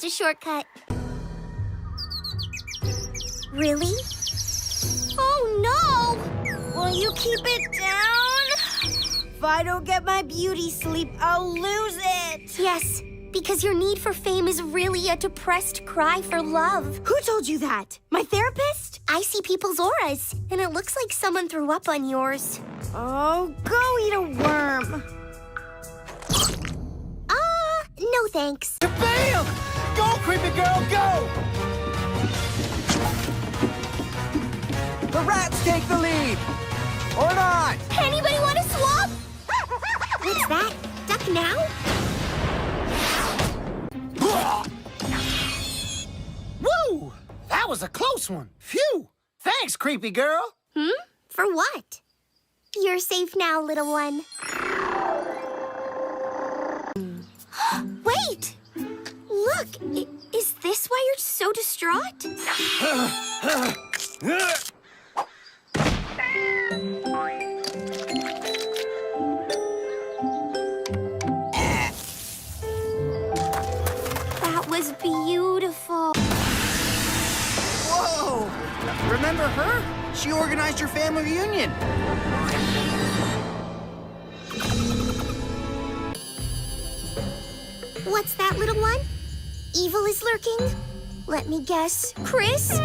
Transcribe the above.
a shortcut. Really? Oh, no! Will you keep it down? If I don't get my beauty sleep, I'll lose it. Yes, because your need for fame is really a depressed cry for love. Who told you that? My therapist? I see people's auras, and it looks like someone threw up on yours. Oh, go eat a worm. No thanks. You failed! Go, creepy girl, go! The rats take the lead! Or not! Anybody want to swap? What's that? Duck now? Woo! That was a close one. Phew! Thanks, creepy girl. For what? You're safe now, little one. Wait! Look, is this why you're so distraught? That was beautiful. Whoa! Remember her? She organized your family reunion. What's that, little one? Evil is lurking? Let me guess. Chris?